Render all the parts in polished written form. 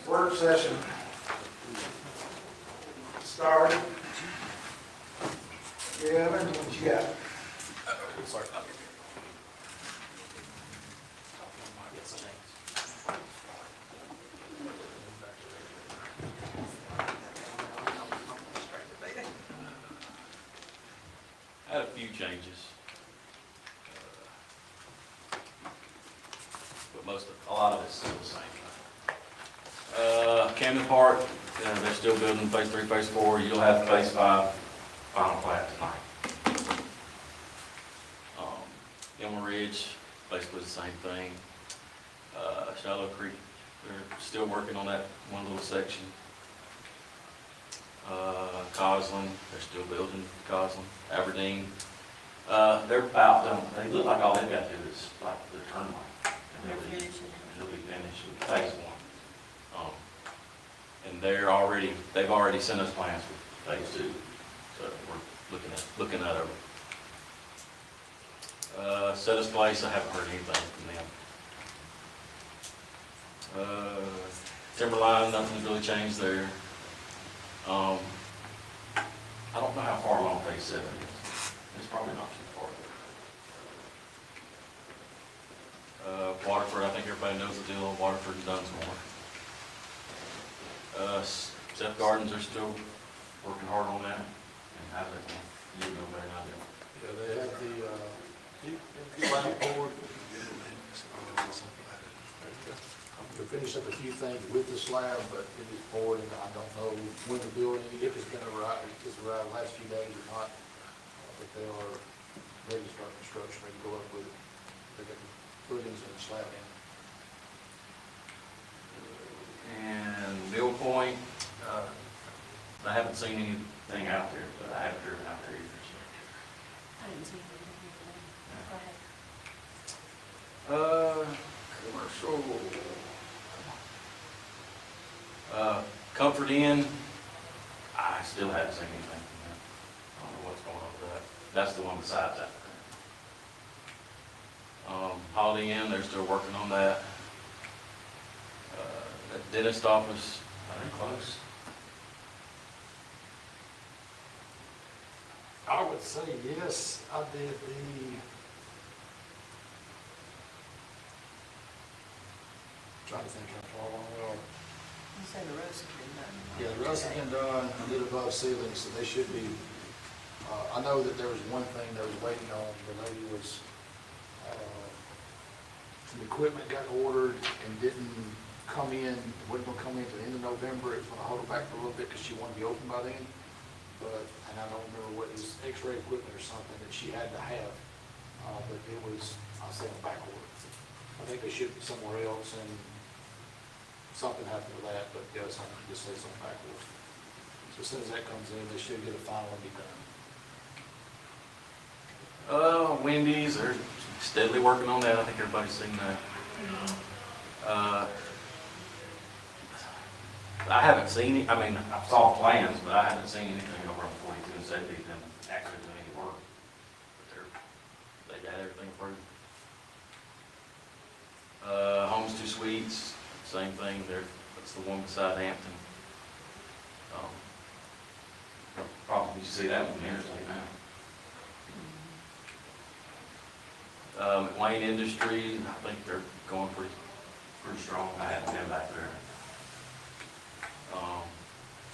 Work session started. Kevin, what you got? Sorry. I had a few changes, but a lot of it's still the same. Camden Park, they're still building phase 3, phase 4. You'll have phase 5 final plat tonight. Elmer Ridge, basically the same thing. Shallow Creek, they're still working on that one little section. Coslin, they're still building Coslin. Aberdeen, they're about done. They look like all they've got to do is like the turn lane. And they'll be finished with phase 1. And they've already sent us plans for phase 2. So we're looking at it. Set us place, I haven't heard anything from them. Timberline, nothing's really changed there. I don't know how far along phase 7 is. It's probably not too far. Waterford, I think everybody knows the deal on Waterford and Dunsmore. Seth Gardens are still working hard on that. And how's that going? You know better than I do. Yeah, they have the slab board. We finished up a few things with the slab, but it is poured, and I don't know when the building, if it's going to arrive, if it's arrived the last few days or not. But they are ready to start construction, ready to go up with it. They got the footings and the slab in. And Mill Point, I haven't seen anything out there, but I haven't driven out there either. I didn't see anything. Go ahead. Commercial. Comfort Inn, I still haven't seen anything from them. That's the one besides that. Holiday Inn, they're still working on that. That dentist office, I think close. I would say yes, I did trying to think how far along we are. You said the roads have been done. Yeah, the rest has been done, I did above ceiling, so they should be, I know that there was one thing they was waiting on, the lady was, some equipment got ordered and didn't come in, wasn't gonna come in till the end of November, it was gonna hold her back for a little bit, because she wanted to be open by then. But, and I don't remember what it was, x-ray equipment or something that she had to have, but it was, I'll say, a back order. I think they shipped it somewhere else and something happened with that, but yeah, something, just say something back order. So as soon as that comes in, they should get a final and be done. Wendy's, they're steadily working on that, I think everybody's seen that. I haven't seen it, I mean, I saw plans, but I haven't seen anything over on 42 and 70, them actually doing any work. But they got everything approved. Homes 2 Suites, same thing, that's the one beside Hampton. Probably you see that one here now. Wayne Industries, I think they're going pretty strong, I haven't been back there.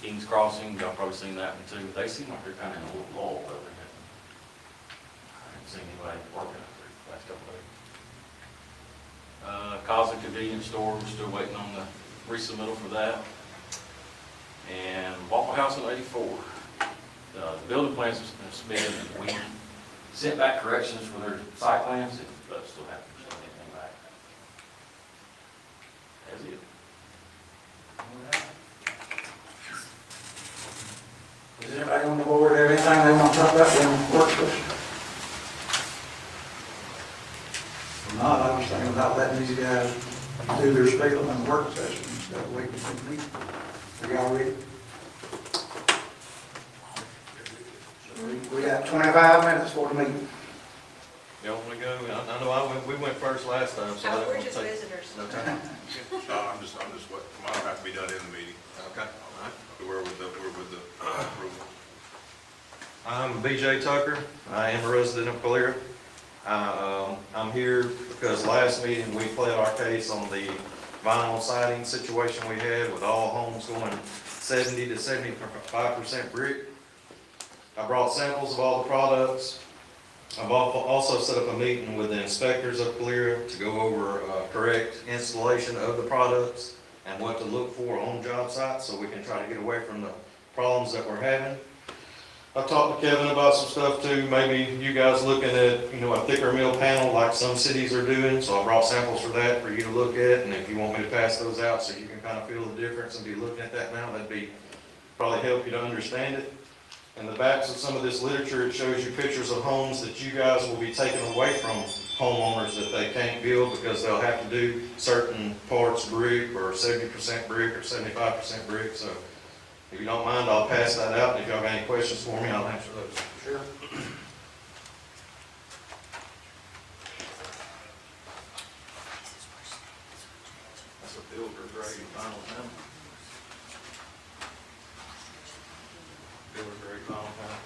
Kings Crossing, y'all probably seen that one too. They seem like they're kind of in a little lull, but I haven't seen anybody working up there the last couple of days. Cosmic Convenience Store, we're still waiting on the resubmittal for that. And Waffle House in 84. The building plans have been submitted, and we sent back corrections for their site plans, but still haven't sent anything back. That's it. Does anybody on the board have anything they want to talk about in work session? If not, I was thinking about letting these guys do their spiel in the work session instead of waiting for the meeting. Are y'all ready? We got 25 minutes for the meeting. Y'all want to go? I know we went first last time, so I don't We're want to just take visitors. no time. I'm just, mine have to be done in the meeting. Okay, all right. We're with the approval. I'm BJ Tucker. I am a resident of Calera. I'm here because last meeting we pled our case on the vinyl siding situation we had with all homes going 70 to 75% brick. I brought samples of all the products. I've also set up a meeting with the inspectors of Calera to go over correct installation of the products and what to look for on job sites so we can try to get away from the problems that we're having. I talked to Kevin about some stuff too, maybe you guys looking at, a thicker mill panel like some cities are doing, so I brought samples for that for you to look at, and if you want me to pass those out so you can kind of feel the difference and be looking at that now, that'd be probably help you to understand it. In the backs of some of this literature, it shows you pictures of homes that you guys will be taking away from homeowners that they can't build because they'll have to do certain parts brick or 70% brick or 75% brick. So if you don't mind, I'll pass that out. And if y'all got any questions for me, I'll answer those. Sure. That's a builder grade vinyl panel. Builder grade vinyl panel.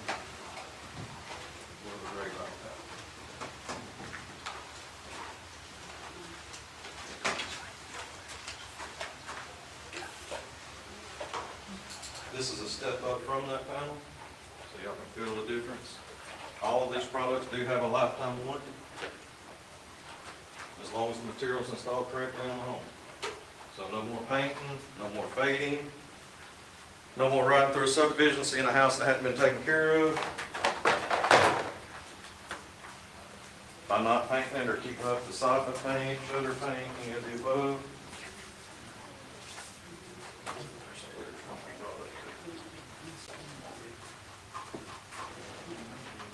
Builder grade vinyl panel. This is a step up from that panel, so y'all can feel the difference. All of these products do have a lifetime warranty, as long as the material's installed correctly on the home. So no more painting, no more fading, no more riding through a subdivision, seeing a house that hadn't been taken care of. By not painting it or keeping up the soffit paint, shutter paint, any of the above.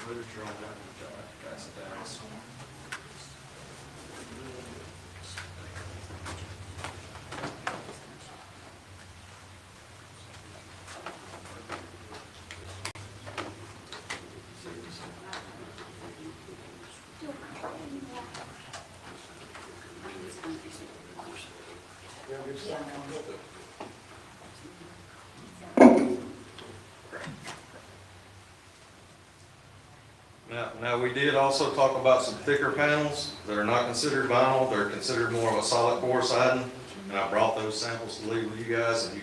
Literature on that, pass it down somewhere. Now, we did also talk about some thicker panels that are not considered vinyl, they're considered more of a solid core siding. And I brought those samples to leave with you guys, and you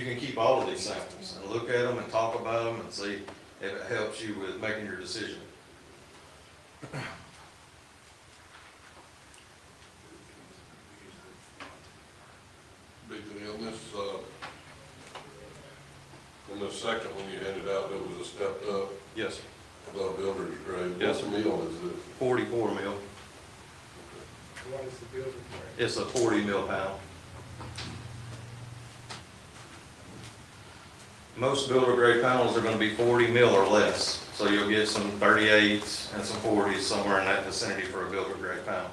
can keep all of these samples and look at them and talk about them and see if it helps you with making your decision. Big deal. In this second one you handed out, it was a stepped up, Yes, above builder's grade. Yes. What's the meal is it? 44 mil. What is the building grade? It's a 40 mil panel. Most builder grade panels are gonna be 40 mil or less. So you'll get some 38s and some 40s somewhere in that vicinity for a builder grade panel.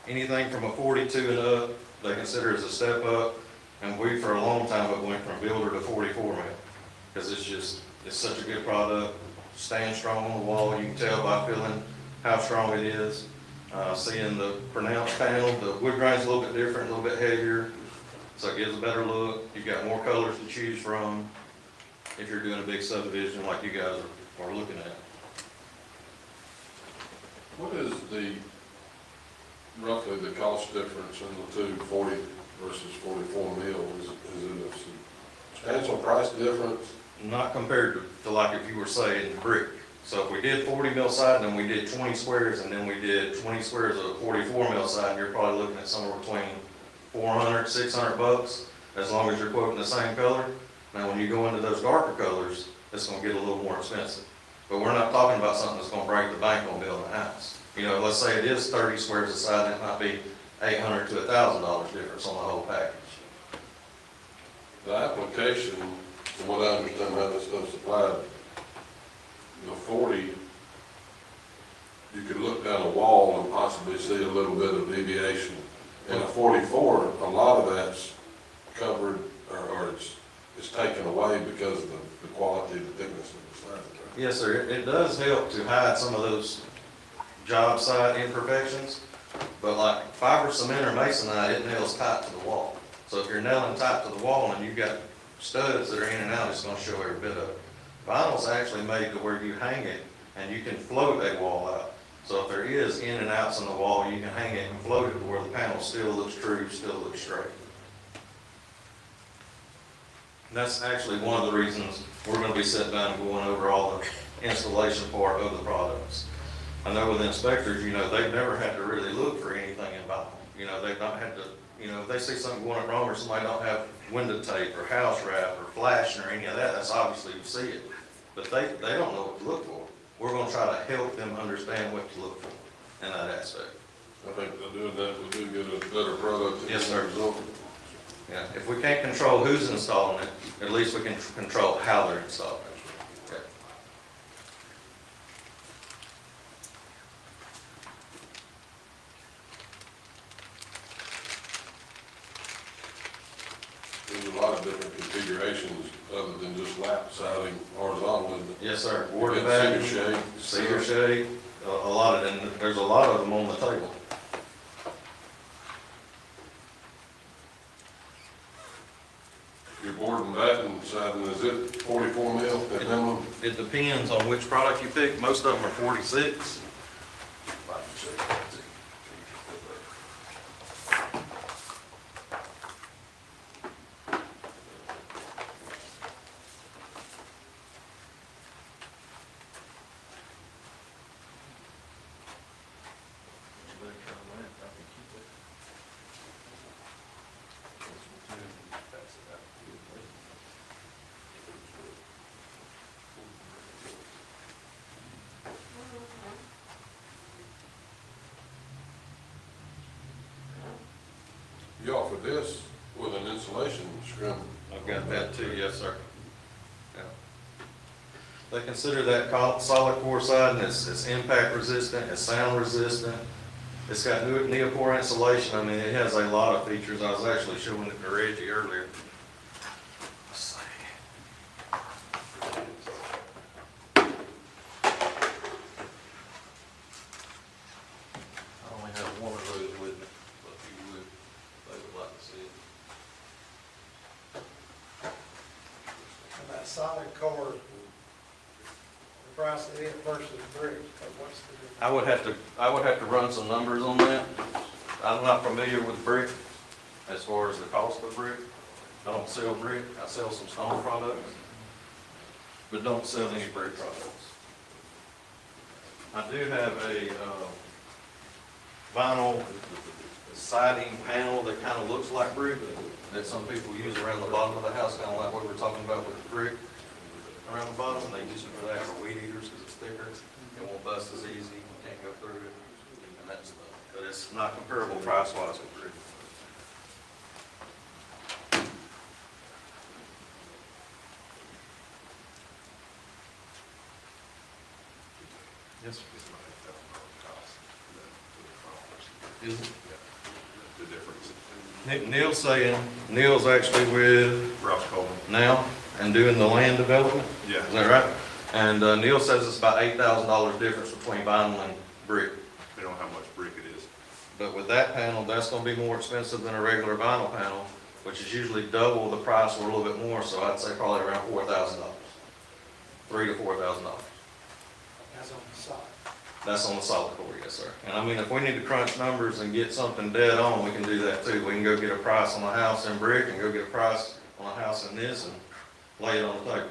Anything from a 42 and up, they consider as a step up. And we, for a long time, it went from builder to 44 mil. Because it's such a good product, stands strong on the wall. You can tell by feeling how strong it is. Seeing the pronounced panel, the wood grain's a little bit different, a little bit heavier. So it gives a better look. You've got more colors to choose from if you're doing a big subdivision like you guys are looking at. What is roughly the cost difference in the two, 40 versus 44 mil? Is it a substantial price difference? Not compared to like if you were saying brick. So if we did 40 mil siding and we did 20 squares and then we did 20 squares of 44 mil siding, you're probably looking at somewhere between 400, 600 bucks, as long as you're quoting the same color. Now, when you go into those darker colors, it's gonna get a little more expensive. But we're not talking about something that's gonna break the bank on building a house. You know, let's say it is 30 squares of siding, it might be $800 to $1,000 difference on the whole package. The application, from what I understand how this stuff's applied, the 40, you could look down a wall and possibly see a little bit of deviation. In a 44, a lot of that's covered, or it's taken away because of the quality, the thickness of the siding. Right? Yes, sir. It does help to hide some of those job site imperfections, but like fiber cement or masonite, it nails tight to the wall. So if you're nailing tight to the wall and you've got studs that are in and out, it's gonna show every bit of it. Vinyl's actually made to where you hang it and you can float a wall out. So if there is in and outs in the wall, you can hang it and float it to where the panel still looks true, still looks straight. And that's actually one of the reasons we're gonna be sitting down and going over all the installation part of the products. I know with inspectors, you know, they've never had to really look for anything in vinyl. You know, they've not had to, you know, if they see something going wrong or somebody don't have window tape or house wrap or flashing or any of that, that's obviously you see it. But they don't know what to look for. We're gonna try to help them understand what to look for in that aspect. I think by doing that, we do get a better product. Yes, sir. Yeah, if we can't control who's installing it, at least we can control how they're installing it. Okay. There's a lot of different configurations other than just lap siding horizontal, isn't it? Yes, sir. You Boarded got back, cedar shake. cedar shake, a lot of them, there's a lot of them on the table. Your board and batten siding, is it 44 mil at minimum? It depends on which product you pick. Most of them are 46. You offer this with an insulation scrim. I've got that too, yes, sir. Yeah. They consider that solid core siding, it's impact resistant, it's sound resistant. It's got neopore insulation. I mean, it has a lot of features. I was actually showing it to Reggie earlier. Let's see. I only have one of those with me, but if they would like to see it. And that solid core, the price of it versus brick, or what's the difference? I would have to run some numbers on that. I'm not familiar with brick as far as the cost of brick. I don't sell brick, I sell some stone products, but don't sell any brick products. I do have a vinyl siding panel that kind of looks like brick that some people use around the bottom of the house, kind of like what we were talking about with the brick around the bottom. They use it for that for weed eaters because it's thicker. It won't bust as easy, you can't go through it, and that's, but it's not comparable price-wise with brick. Yes, sir. Is it? The difference. Neil's actually with Ross Coleman. now and doing the land development, Yeah. is that right? And Neil says it's about $8,000 difference between vinyl and brick. Depending on how much brick it is. But with that panel, that's gonna be more expensive than a regular vinyl panel, which is usually double the price or a little bit more, so I'd say probably around $4,000. $3,000 to $4,000. That's on the side. That's on the solid core, yes, sir. And I mean, if we need to crunch numbers and get something dead on, we can do that too. We can go get a price on a house in brick and go get a price on a house in this and lay it on the table.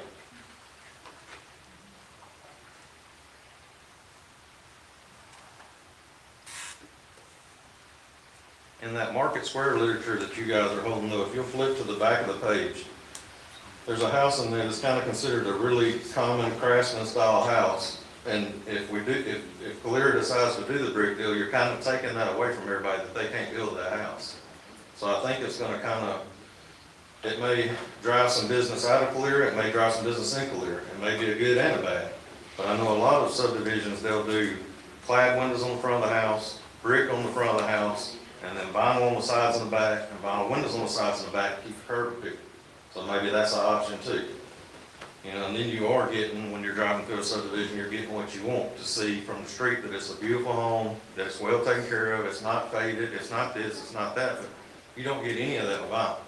In that market square literature that you guys are holding, though, if you'll flip to the back of the page, there's a house in there that's kind of considered a really common craftsman style house. And if Calera decides to do the brick deal, you're kind of taking that away from everybody that they can't build that house. So I think it's gonna kind of, it may drive some business out of Calera, it may drive some business in Calera. It may be a good and a bad. But I know a lot of subdivisions, they'll do clad windows on the front of the house, brick on the front of the house, and then vinyl on the sides and the back, and vinyl windows on the sides and the back, keep the curb picture. So maybe that's an option too. You know, and then you are getting, when you're driving through a subdivision, you're getting what you want to see from the street, that it's a beautiful home, that it's well taken care of, it's not faded, it's not this, it's not that, but you don't get any of that with vinyl.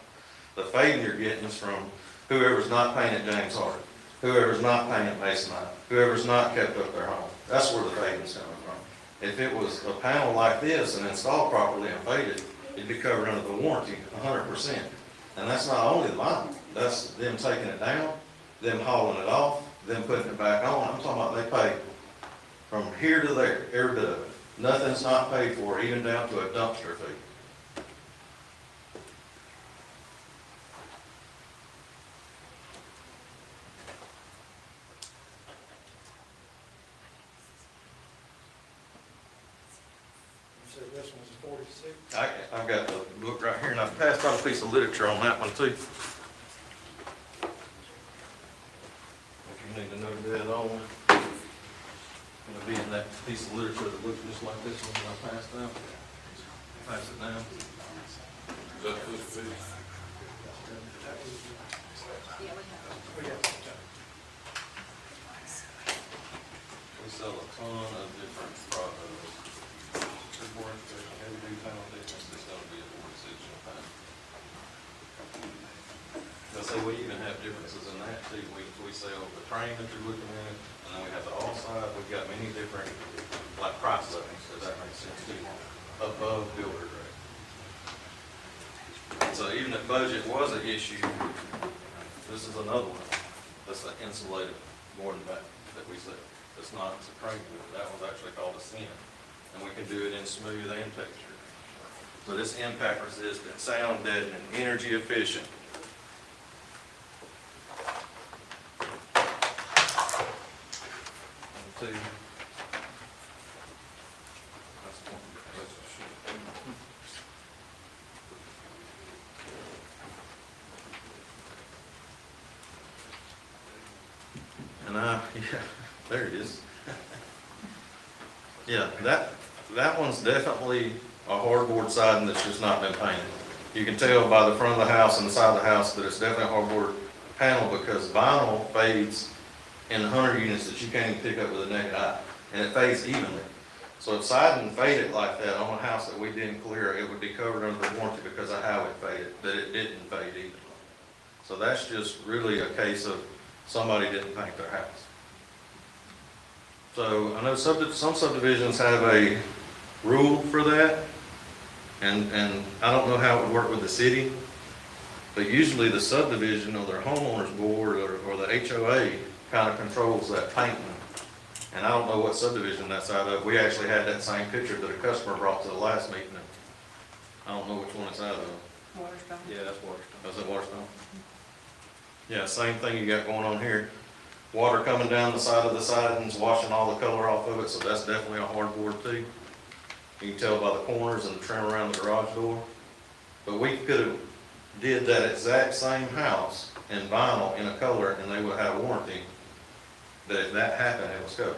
The fading you're getting is from whoever's not painted James Harden, whoever's not painted Masonite, whoever's not kept up their home. That's where the fading's coming from. If it was a panel like this and installed properly and faded, it'd be covered under the warranty 100%. And that's not only the vinyl, that's them taking it down, them hauling it off, them putting it back on. I'm talking about they pay from here to there, every bit of it. Nothing's not paid for, even down to a dumpster fee. You said this one's 46? I've got the book right here, and I've passed out a piece of literature on that one too. If you need to know that on, it'll be in that piece of literature that looks just like this one that I passed out. Pass it down. Is that this big? We sell a ton of different products. Heavy duty foundations, this ought to be a 46 inch panel. I say we even have differences in that too. We sell the frame that you're looking at, and then we have the all side. We've got many different, like price levels, if that makes sense too, above builder grade. So even if budget was an issue, this is another one. That's an insulated board and back that we sell. It's not, it's a crane wood. That one's actually called a cement. And we can do it in smooth and texture. So this impact resistant, sound deadening, energy efficient. Two. That's one. And yeah, there it is. Yeah, that one's definitely a hardboard siding that's just not been painted. You can tell by the front of the house and the side of the house that it's definitely a hardboard panel, because vinyl fades in 100 units that you can't even pick up with a naked eye, and it fades evenly. So if siding faded like that on a house that we didn't clear, it would be covered under the warranty because of how it faded, that it didn't fade evenly. So that's just really a case of somebody didn't paint their house. So I know some subdivisions have a rule for that, and I don't know how it would work with the city, but usually the subdivision or their homeowners board or the HOA kind of controls that painting. And I don't know what subdivision that's out of. We actually had that same picture that a customer brought to the last meeting. I don't know which one it's out of. Waterstone. Yeah, that's Waterstone. Was it Waterstone? Yeah, same thing you got going on here. Water coming down the side of the sidings, washing all the color off of it, so that's definitely a hardboard too. You can tell by the corners and the trim around the garage door. But we could have did that exact same house in vinyl in a color, and they would have a warranty that if that happened, it was covered.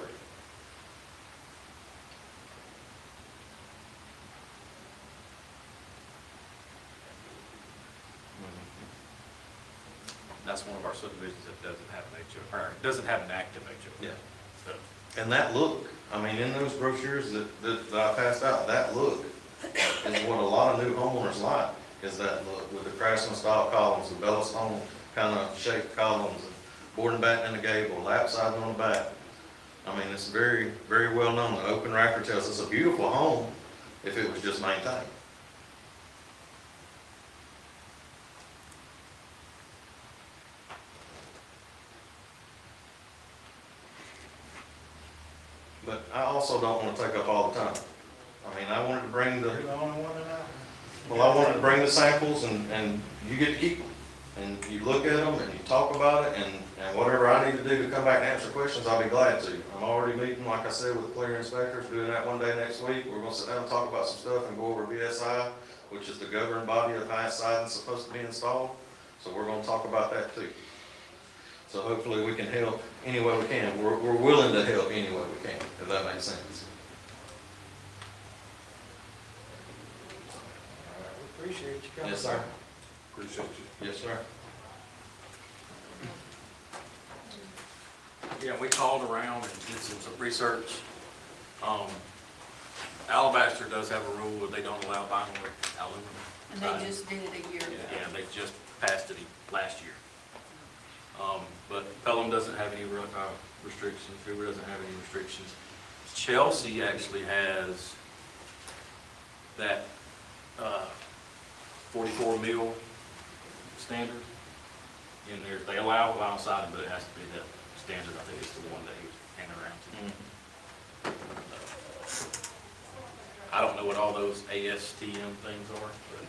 That's one of our subdivisions that doesn't have an HO, or doesn't have an active HO. Yeah. So, And that look, I mean, in those brochures that I passed out, that look is what a lot of new homeowners like, is that look with the craftsman style columns, the Bella Stone kind of shaped columns, and board and batten in the gable, lap siding on the back. I mean, it's very, very well known. The open record tells us it's a beautiful home if it was just maintained. But I also don't want to take up all the time. I mean, I wanted to bring the, You're the only one in that. well, I wanted to bring the samples and you get to keep them. And you look at them and you talk about it and whatever I need to do to come back and answer questions, I'll be glad to. I'm already meeting, like I said, with the clear inspectors, doing that one day next week. We're gonna sit down and talk about some stuff and go over VSI, which is the governing body of how siding's supposed to be installed. So we're gonna talk about that too. So hopefully we can help any way we can. We're willing to help any way we can, if that makes sense. All right, we appreciate you coming. Yes, sir. Appreciate you. Yes, sir. yeah, we called around and did some research. Alabaster does have a rule that they don't allow vinyl or aluminum. And they just did it a year ago. Yeah, they just passed it last year. But Pelham doesn't have any restrictions, Hoover doesn't have any restrictions. Chelsea actually has that 44 mil standard in there. They allow vinyl siding, but it has to be that standard. I think it's the one that he was hanging around to. I don't know what all those ASTM things are, but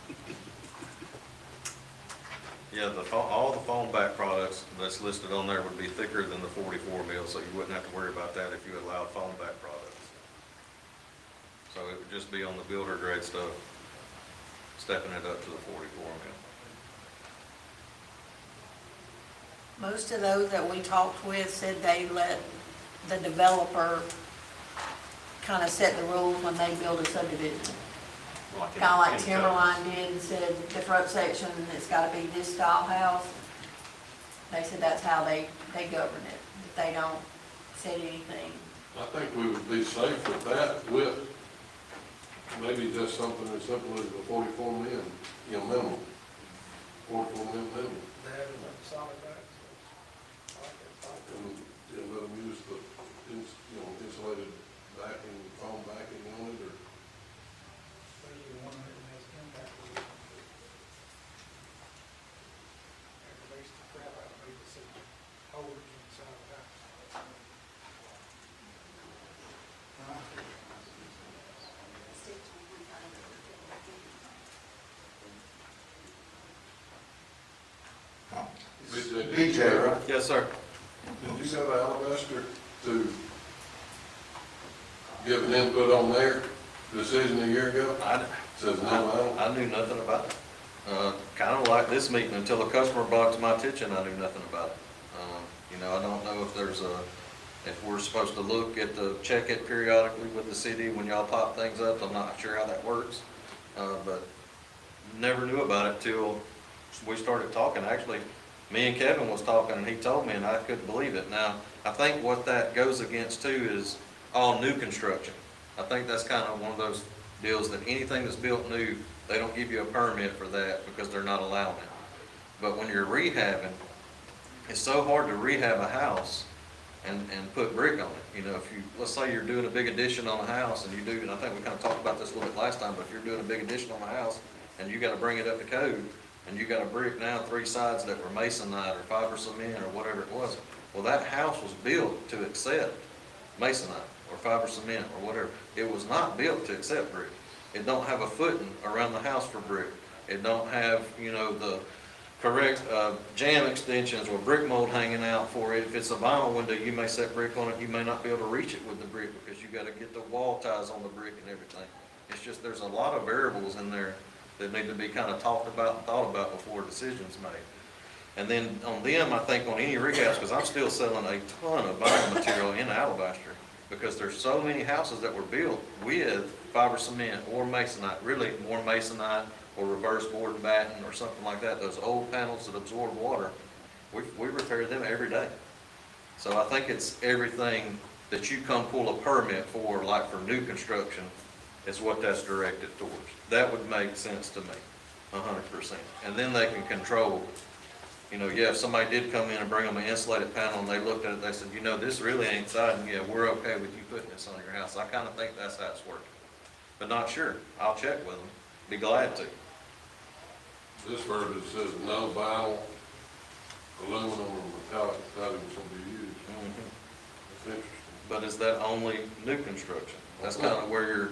Yeah, all the foam back products that's listed on there would be thicker than the 44 mil, so you wouldn't have to worry about that if you allowed foam back products. So it would just be on the builder grade stuff, stepping it up to the 44 mil. Most of those that we talked with said they let the developer kind of set the rules when they build a subdivision. like in- Kind of like in Timberline did, and said the front section, it's gotta be this style house. They said that's how they govern it, that they don't set anything. I think we would be safe with that, with maybe just something as simple as the 44 mil, minimum. 44 mil minimum. They have it solid back, so. I like that. And let them use the, insulated backing, foam backing on it, or Especially the one that has impact. Aggravates the crap out of me to see holes inside the house. BJ, right? Yes, sir. Did you go to Alabaster to give an input on their decision a year ago? Says no, I knew nothing about it. Kind of like this meeting, until a customer brought it to my attention, I knew nothing about it. I don't know if if we're supposed to look at check it periodically with the city when y'all pop things up. I'm not sure how that works. But never knew about it till we started talking. Actually, me and Kevin was talking and he told me and I couldn't believe it. Now, I think what that goes against too is all new construction. I think that's kind of one of those deals that anything that's built new, they don't give you a permit for that because they're not allowing it. But when you're rehabbing, it's so hard to rehab a house and put brick on it. You know, if you, let's say you're doing a big addition on a house and you do, and I think we kind of talked about this a little bit last time, but if you're doing a big addition on a house and you gotta bring it up to code, and you got a brick now, 3 sides that were masonite or fiber cement or whatever it was, well, that house was built to accept masonite or fiber cement or whatever. It was not built to accept brick. It don't have a footing around the house for brick. It don't have, you know, the correct jam extensions or brick mold hanging out for it. If it's a vinyl window, you may set brick on it, you may not be able to reach it with the brick because you gotta get the wall ties on the brick and everything. It's just, there's a lot of variables in there that need to be kind of talked about and thought about before a decision's made. And then on them, I think on any rig house, because I'm still selling a ton of vinyl material in alabaster, because there's so many houses that were built with fiber cement or masonite, really more masonite or reverse board and batten or something like that, those old panels that absorb water, we repair them every day. So I think it's everything that you come pull a permit for, like for new construction, is what that's directed towards. That would make sense to me, 100%. And then they can control, you know, yeah, if somebody did come in and bring them an insulated panel and they looked at it, they said, you know, this really ain't siding, yeah, we're okay with you putting this on your house. I kind of think that's how it's working. But not sure. I'll check with them. Be glad to. This version says no vinyl, aluminum, or metallic coatings will be used. That's interesting. But is that only new construction? That's kind of where you're,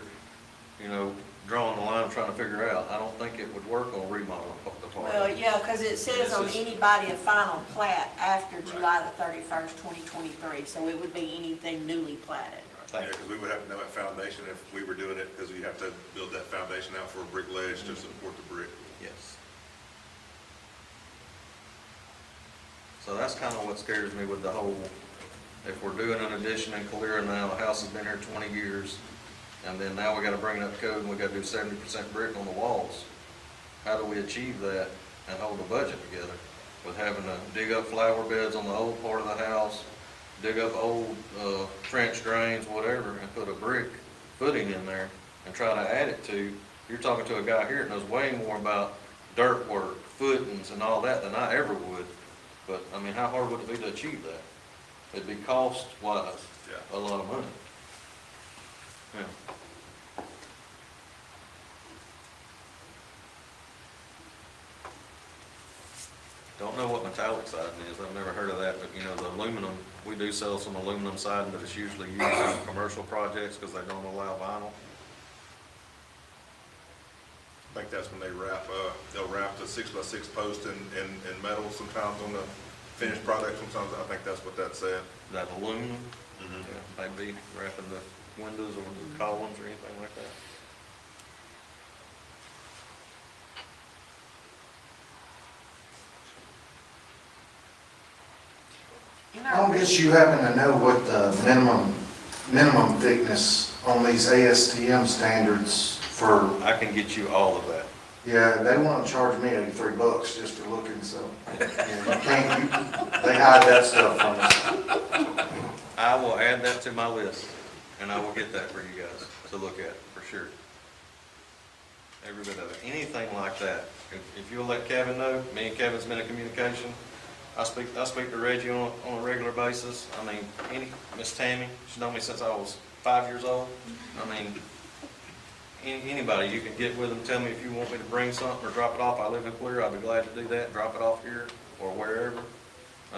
you know, drawing the line, trying to figure out. I don't think it would work on remodel the part. Well, yeah, because it says on anybody a final plat after July the 31st, 2023, so it would be anything newly platted. Yeah, because we would have to know that foundation if we were doing it, because you have to build that foundation out for a brick ledge to support the brick. Yes. So that's kind of what scares me with the whole, if we're doing an addition in Calera now, the house has been here 20 years, and then now we gotta bring it up to code and we gotta do 70% brick on the walls. How do we achieve that and hold the budget together with having to dig up flower beds on the old part of the house, dig up old trench drains, whatever, and put a brick footing in there and try to add it to? You're talking to a guy here that knows way more about dirt work, footings and all that than I ever would. But, I mean, how hard would it be to achieve that? It'd be cost-wise, a lot of money. Yeah. Don't know what metallic siding is. I've never heard of that, but, you know, the aluminum, we do sell some aluminum siding, but it's usually used in commercial projects because they don't allow vinyl. I think that's when they they'll wrap the 6x6 post in metal sometimes on the finished product. Sometimes I think that's what that said. That aluminum, Mm-hmm. yeah, maybe wrapping the windows or the columns or anything like that. You I don't know, guess you happen to know what the minimum thickness on these ASTM standards for, I can get you all of that. yeah, they want to charge me $83 just for looking, so, yeah, you can't, they hide that stuff from us. I will add that to my list, and I will get that for you guys to look at, for sure. Every bit of it. Anything like that. If you'll let Kevin know, me and Kevin's been in communication. I speak to Reggie on a regular basis. I mean, Miss Tammy, she's known me since I was 5 years old. I mean, anybody, you can get with them, tell me if you want me to bring something or drop it off. I live in Calera, I'd be glad to do that, drop it off here or wherever.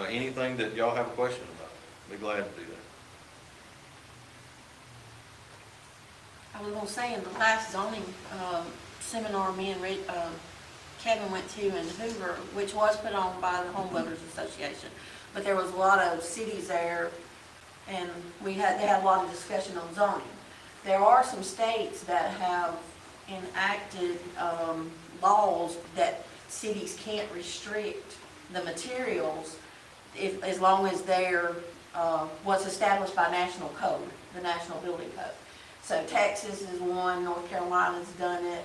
Anything that y'all have a question about, be glad to do that. I was gonna say, in the last zoning seminar me and Kevin went to in Hoover, which was put on by the Home Builders Association, but there was a lot of cities there, and they had a lot of discussion on zoning. There are some states that have enacted laws that cities can't restrict the materials as long as they're what's established by national code, the National Building Code. So Texas is one, North Carolina's done it,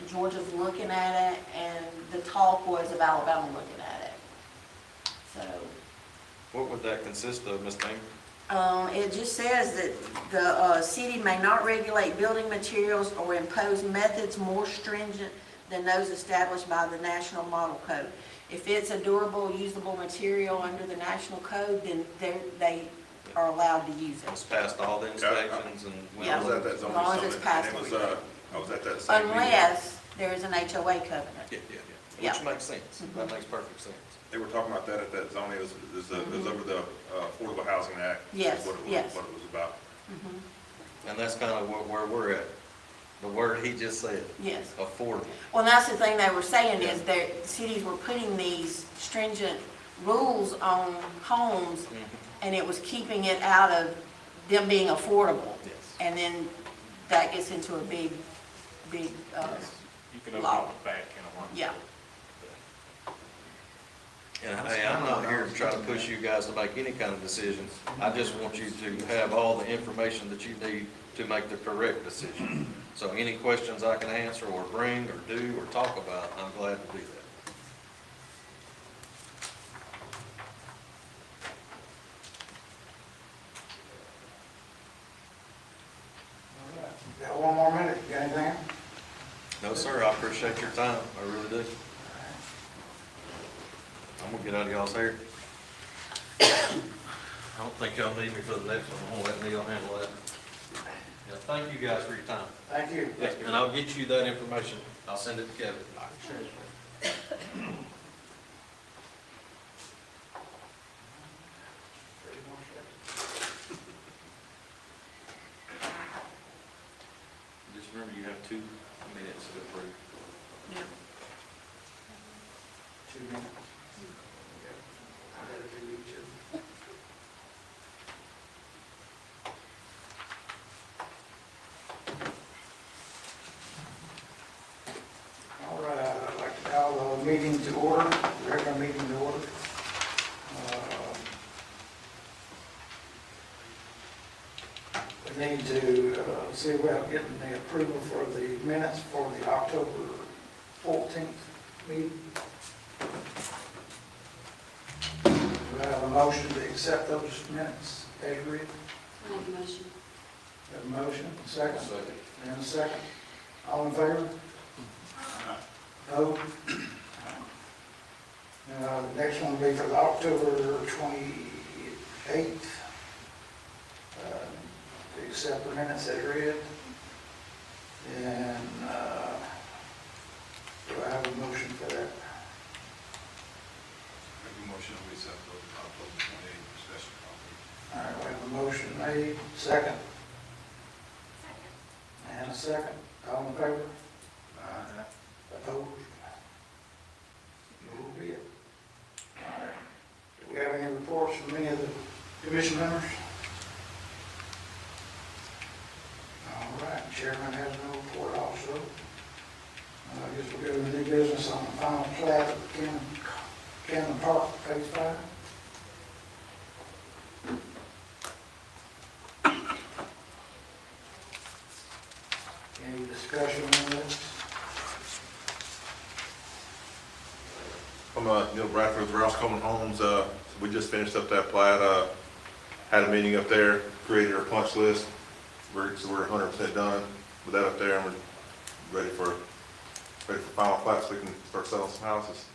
Georgia's looking at it, and the talk was of Alabama looking at it. So. What would that consist of, Ms. Tammy? It just says that the city may not regulate building materials or impose methods more stringent than those established by the National Model Code. If it's a durable, usable material under the national code, then they are allowed to use It's it. passed all the inspections and. Yeah. I was at that zoning As long as it's summit, passed and it was, every day. I was at that same meeting. Unless there is an HOA covenant. Yeah. Yeah. Which makes sense. That makes perfect sense. They were talking about that at that zoning, it was over the Affordable Housing Act. is Yes, what it was- yes. What it was about. And that's kind of where we're at. The word he just said, Yes. affordable. Well, that's the thing they were saying is that cities were putting these stringent rules on homes and it was keeping it out of them being affordable. Yes. And then that gets into a big, You can open Law. up a back in a month. yeah. And hey, I'm not here to try to push you guys to make any kind of decisions. I just want you to have all the information that you need to make the correct decision. So any questions I can answer or bring or do or talk about, I'm glad to do that. Got one more minute, you got anything? No, sir, I appreciate your time. I really do. I'm gonna get out of y'all's hair. I don't think y'all need me for the next one. I'm gonna let Neil handle that. Yeah, thank you guys for your time. Thank you. And I'll get you that information. I'll send it to Kevin. Just remember, you have 2 minutes to approve. Yeah. 2 minutes. I gotta do each of them. All right, I'd like to call the meeting to order, regular meeting to order. We need to see about getting the approval for the minutes for the October 14th meeting. Do I have a motion to accept those minutes as read? Make a motion. Have a motion, second? And a second. All in favor? Opposed? The next one will be for the October 28th. To accept the minutes as read. And do I have a motion for that? Make a motion, we accept the October 28th session. All right, we have a motion made, second. And a second. All in favor? Opposed? So be it. All right. Do we have any reports from any of the commission members? All right, chairman has no report also. I guess we'll go to new business on the final plat of Cannon Park, phase 5. Any discussion on this? I'm Neil Bradford with Rouse Coleman Homes. We just finished up that plat, had a meeting up there, created our punch list. We're 100% done with that up there, and we're ready for final plat so we can start selling some houses.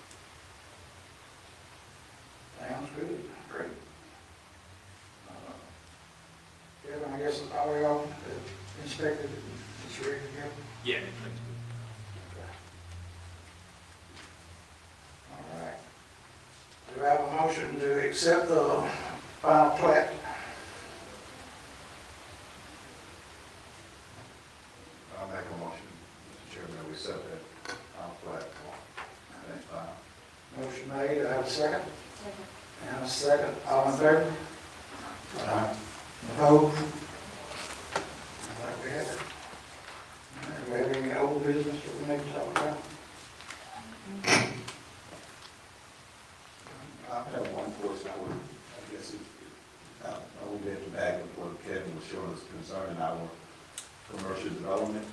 Sounds good, great. Kevin, I guess all y'all inspected it, it's ready to go? Yeah. All right. Do I have a motion to accept the final plat? I'll make a motion, Mr. Chairman, we accept that plat. That's fine. Motion made, do I have a second? And a second, all in favor? Opposed? All right, we have it. All right, do we have any old business that we need to talk about? I have one question, I guess, I will get to back with what Kevin was showing us concerning our commercial development.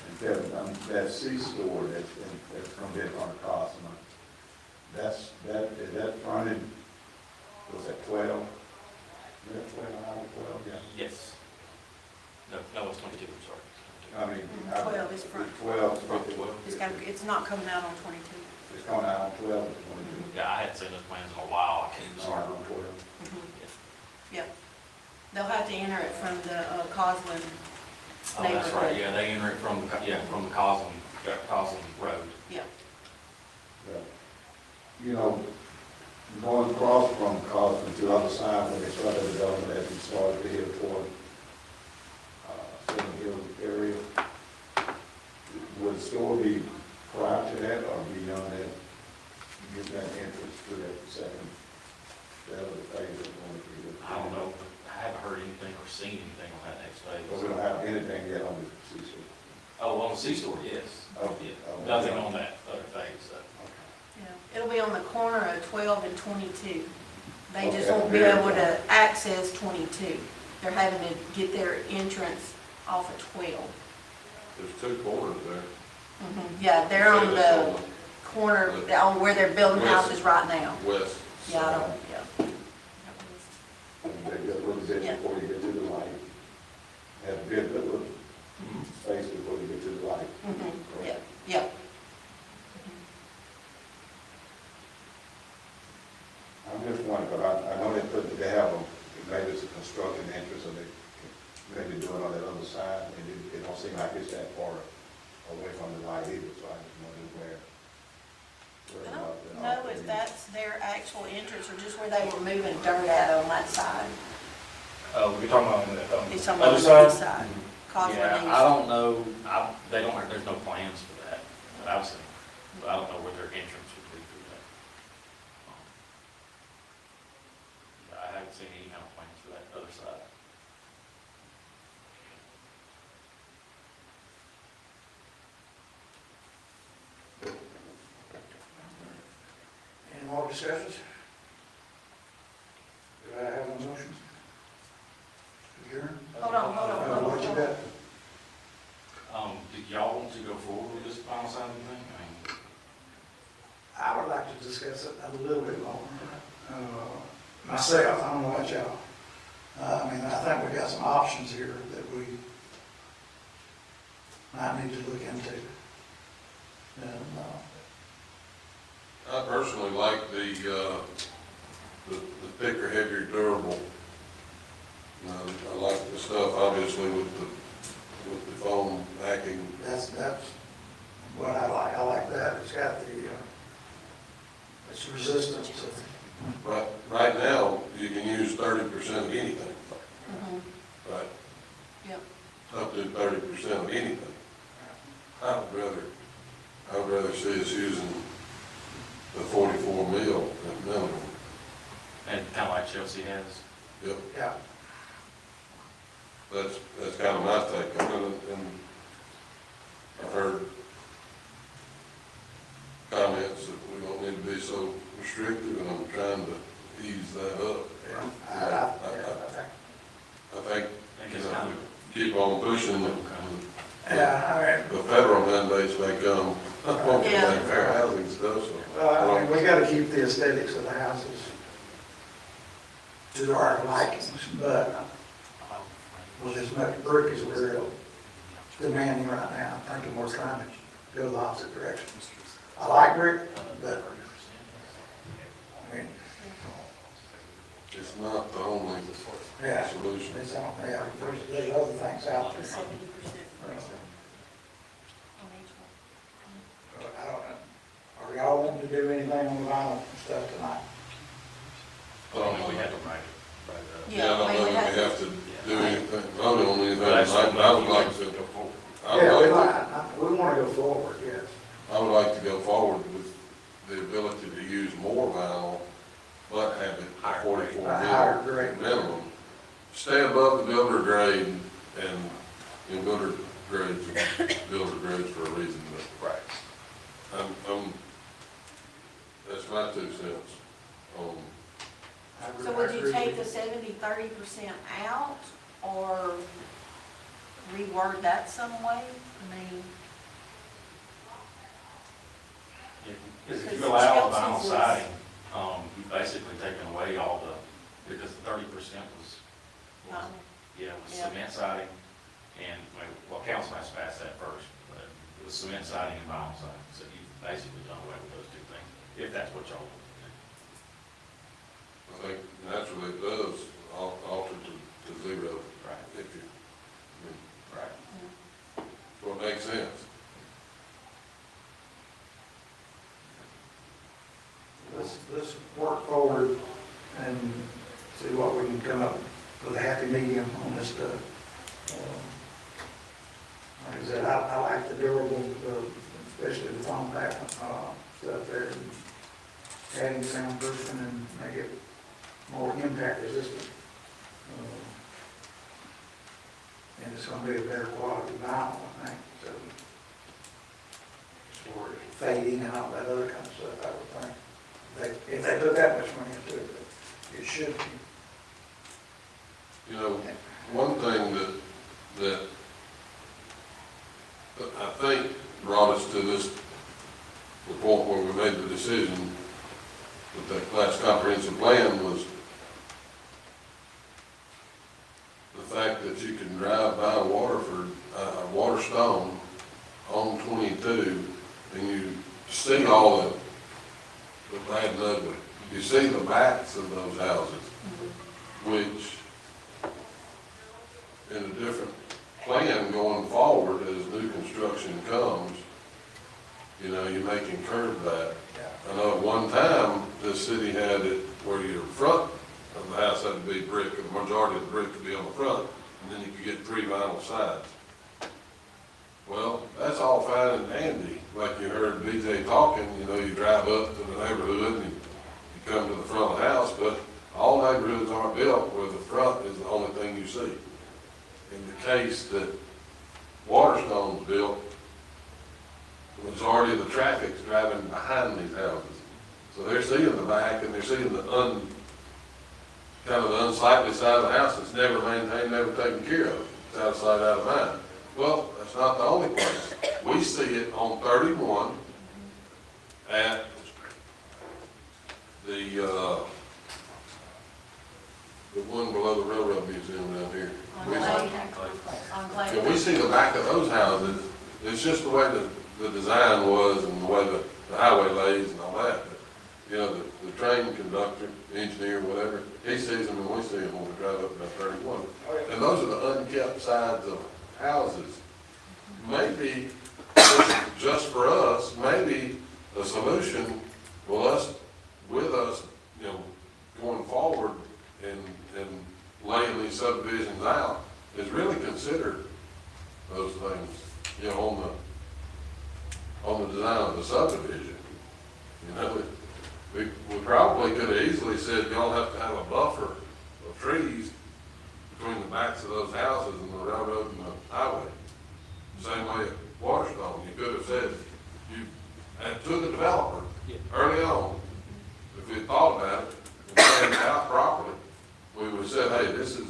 And Kevin, that C-store that's gonna be at front of Cosmo, is that fronted, was that 12? Is that 12, yeah. Yes. No, it's 22, I'm sorry. I mean. 12 is front. 12, Front 12. It's not coming out on 22. it's going out on 12 and 22. Yeah, I hadn't seen those plans in a while, I can't R remember. 12. Yep. They'll have to enter it from the Coslin Oh, that's right, neighborhood. yeah, they enter it from the, from the Coslin Road. Yeah. Yeah. You know, going across from Cosman to the other side, when they started the development, as we started to head toward, Seven Hill area, would the store be prior to that or beyond that? Get that entrance to that second, that other phase of going through. I don't know, but I haven't heard anything or seen anything on that next phase. But we don't have anything yet on the C-store. Oh, on the C-store, yes. Oh, Yeah, oh, nothing okay. on that other phase, so. Yeah. It'll be on the corner of 12 and 22. They just Okay, won't be very able good. to access 22. They're having to get their entrance off of 12. There's two corners there. Yeah, they're on the corner, on where they're building houses right now. West. Yeah, I don't, yeah. They just look at Yeah. it before you get to the light. Have a good little space before you get to the light. Yeah, yeah. I'm just wondering, but I know they have a, maybe it's a construction entrance, or they maybe do it on that other side, and it don't seem like it's that far away from the light either, so I just wondered where. I don't know if that's their actual entrance or just where they were moving dirt out on that side. We're talking about on the It's on the other other side? side. Coslin Yeah, East. I don't know, they don't, there's no plans for that, that I've seen, but I don't know where their entrance would be through that. Yeah, I haven't seen any kind of plans for that other side. Any more discussions? Do I have a motion? Adjourn? Hold on, hold on, hold on. What you got? Did y'all want to go forward with this final signing thing? I mean, I would like to discuss it a little bit more. Myself, I don't know about y'all. I mean, I think we got some options here that we might need to look into. And, I personally like the thicker, heavier, durable. I like the stuff, obviously, with the foam backing. that's what I like. I like that. It's got the, it's resistance to, Right now, you can use 30% of anything, right? Yep. Up to 30% of anything. I would rather see us using the 44 mil at minimum. and kind of like Chelsea has. Yep, yeah. that's kind of my take on it, and I've heard comments that we don't need to be so restrictive, and I'm trying to ease that up. I think, you know, keep on pushing the federal mandates may come, Yeah. like fair housing stuff, so. I mean, we gotta keep the aesthetics of the houses to our likings, but with as much brick as we're demanding right now, I think we're trying to go the opposite direction. I like brick, but, I mean, It's not the only yeah, solution. it's, yeah, there's other things out there. 70% Uh, on each one. I don't know. Are y'all wanting to do anything on the vinyl stuff tonight? Well, I mean, we had to write it Yeah, I don't know we if we have to do anything, vote on anything, up. But that's something I would like to to, go forward. We wanna go forward, yes. I would like to go forward with the ability to use more vinyl, but have it Higher 44 grade. Higher grade. minimum. Stay above the builder grade, and builder grades for a reason, but Right. that's my 2 cents on. So would you take the 70-30% out or reword that some way? I mean, Because if Because you allow Chelsea's vinyl was- siding, you've basically taken away all the, because 30% was, yeah, it was Yeah. cement siding, and, well, council has to pass that first, but it was cement siding and vinyl siding, so you've basically done away with those two things, if that's what y'all want to do. I think naturally it does alter to zero. Right. If you, Right. so it makes sense. Let's work forward and see what we can come up with a happy medium on this stuff. Like I said, I like the durable, especially the foam back, stuff there, and adding soundproofing and make it more impact resistant. And it's gonna be a better quality vinyl, I think, so. For fading and all that other kind of stuff, I would think. If they put that much money into it, it should be. You know, one thing that I think brought us to this, the point where we made the decision with that last comprehensive plan was the fact that you can drive by Waterford, Waterstone on 22, and you see all the bad and ugly. You see the backs of those houses, which in a different plan going forward as new construction comes, you know, you may curb that. I know at one time, this city had it where your front of the house had to be brick, and the majority of the brick could be on the front, and then you could get 3 vinyl sides. Well, that's all fine and dandy, like you heard BJ talking, you know, you drive up to the neighborhood and you come to the front of the house, but all neighborhoods aren't built where the front is the only thing you see. In the case that Waterstone's built, the majority of the traffic's driving behind these houses. So they're seeing the back and they're seeing the kind of the unsightly side of the house that's never maintained, never taken care of. It's out of sight, out of mind. Well, that's not the only place. We see it on 31 at the one below the Railroad Museum down here. And we see the back of those houses. It's just the way the design was and the way the highway lays and all that. But, you know, the train conductor, the engineer, whatever, he sees them and we see them when we drive up that 31. And those are the unkept sides of houses. Maybe, just for us, maybe the solution with us, you know, going forward and laying these subdivisions out is really consider those things, you know, on the design of the subdivision. You know, we probably could have easily said, y'all have to have a buffer of trees between the backs of those houses and the railroad and the highway. Same way at Waterstone, you could have said, and to the developer, early on, if we had thought about it and planned it out properly, we would have said, hey, this is,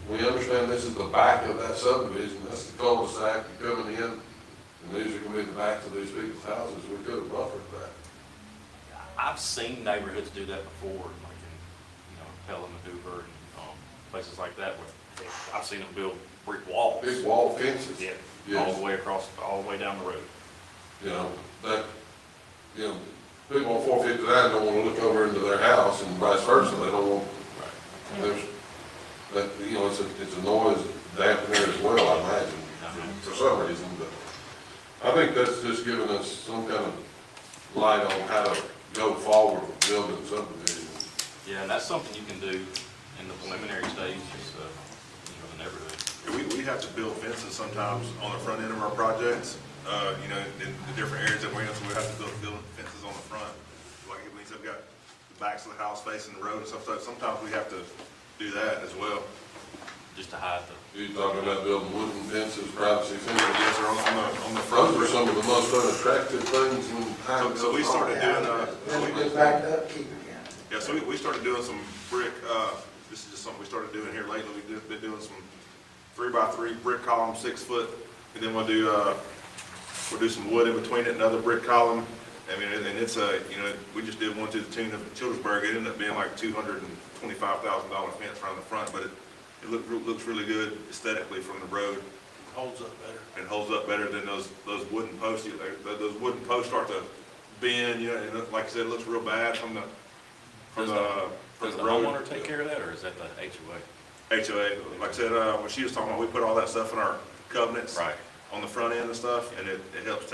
we understand this is the back of that subdivision, that's the cul-de-sac, you're coming in, and these are gonna be the backs of these people's houses, we could have buffered that. I've seen neighborhoods do that before, like in, you know, Pelham and Hoover and, places like that, where I've seen them build brick walls. Big wall fences. Yeah, Yes. all the way across, all the way down the road. You know, that, you know, people on 459 don't want to look over into their house and vice versa, they don't want, there's, that, you know, it's a noise dampener as well, I imagine, for some reason, but I think that's just giving us some kind of light on how to go forward with building subdivisions. Yeah, and that's something you can do in the preliminary stages, you know, the neighborhood. We have to build fences sometimes on the front end of our projects, you know, in the different areas that we're in, so we have to build fences on the front. Like when we've got the backs of the house facing the road and stuff, so sometimes we have to do that as well. Just to hide the. You talking about building wooden fences, privacy fences? Yes, sir, on the front. Those are some of the most unattractive things when time goes on. So we started doing, Then it gets backed up, keep it again. yeah, so we started doing some brick, this is just something we started doing here lately. We've been doing some 3x3 brick column, 6 foot, and then we'll do some wood in between it, another brick column. I mean, and it's you know, we just did one to the tune of Childersburg. It ended up being like $225,000 fence around the front, but it looks really good aesthetically from the road. Holds up better. And holds up better than those wooden posts. Those wooden posts start to bend, you know, and like I said, it looks real bad from from Does the, from Does the the road. homeowner take care of that, or is that the HOA? HOA, like I said, when she was talking about, we put all that stuff in our covenants. Right. On the front end and stuff, and it helps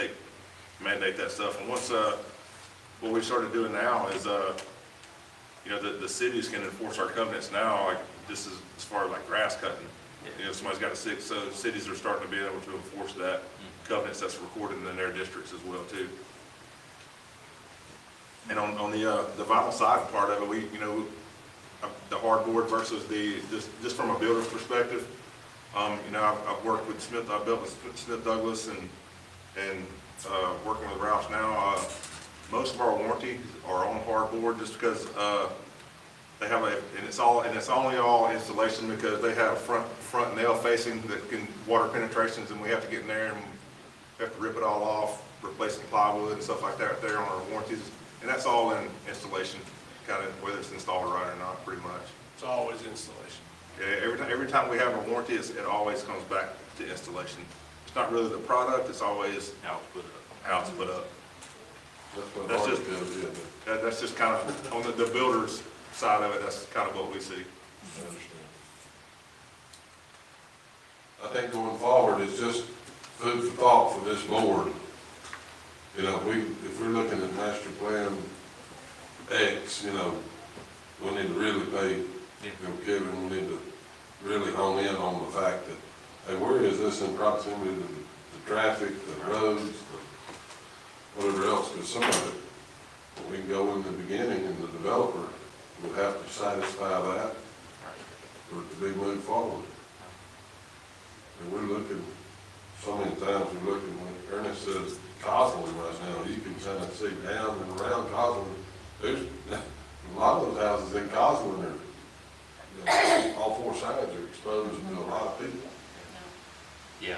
mandate that stuff. And once, what we started doing now is, you know, the cities can enforce our covenants now, like, this is as far as like grass cutting. You know, somebody's got so cities are starting to be able to enforce that covenants that's recorded in their districts as well, too. And on the vinyl siding part of it, we, you know, the hardboard versus just from a builder's perspective, you know, I've worked with Smith, I've built with Smith Douglas and working with Roush now. Most of our warranties are on hardboard just because they have and it's only all installation because they have front nail facing that can water penetrations, and we have to get in there and we have to rip it all off, replace the plywood and stuff like that there on our warranties. And that's all in installation, kind of whether it's installed right or not, pretty much. It's always installation. Yeah, every time we have a warranty, it always comes back to installation. It's not really the product, it's always How to put it up. how it's put up. That's what That's hard just- builds is. That's just kind of, on the builder's side of it, that's kind of what we see. I understand. I think going forward is just food for thought for this board. You know, if we're looking at master plan X, you know, we need to really pay, you know, Kevin, we need to really hone in on the fact that, hey, where is this in proximity to the traffic, the roads, whatever else, because some of it, we can go in the beginning and the developer will have to satisfy that for it to be moved forward. And we're looking, so many times we're looking, like Ernest says, Cosland right now, you can kind of see down and around Cosland, there's a lot of those houses in Cosland are, you know, all four sides are exposed to a lot of people. Yeah,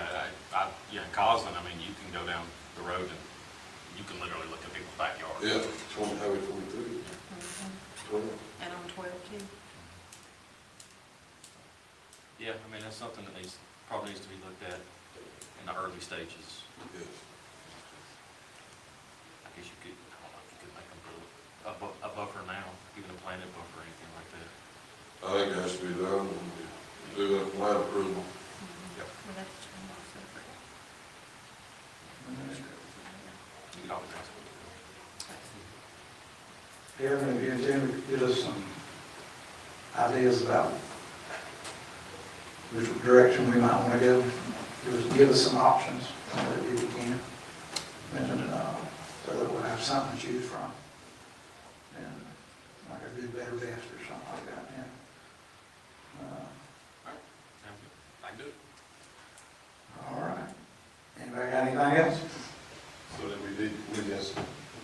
yeah, Cosland, I mean, you can go down the road and you can literally look at people's backyards. Yeah, Highway 23, 12. And on 12 too. Yeah, I mean, that's something that probably needs to be looked at in the early stages. Yes. I guess you could, I don't know, if you could make them put a buffer now, even a planted buffer or anything like that. I think it has to be done when you do that plan approval. We'll have to turn it off separate. You could always ask them. Kevin, if you intend to give us some ideas about which direction we might want to go, give us some options, if you can. And, so that we'll have something to choose from. And like a good, better, best or something like that, yeah. Sounds good. I can do it. All right. Anybody got anything else? So then we just,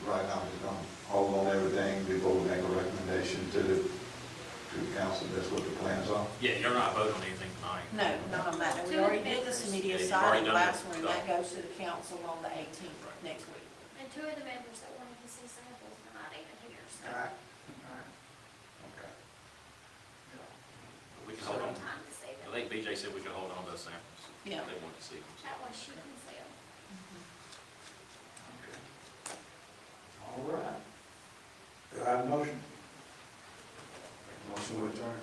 right now, we're gonna hold on everything before we make a recommendation to the council, that's what the plans are. Yeah, you're not voting on anything tonight. No, not on that. We already did the committee Yeah, you've already assignment done last that. one, and that goes to the council on the 18th next week. And two of the members that wanted to see samples are not even here, so. All right. All right. Okay. We can hold on. Time to see I them. think BJ said we could hold on to those samples. Yeah. If they wanted to see them. That way she can see them. Okay. All right. Do I have a motion? Motion to adjourn.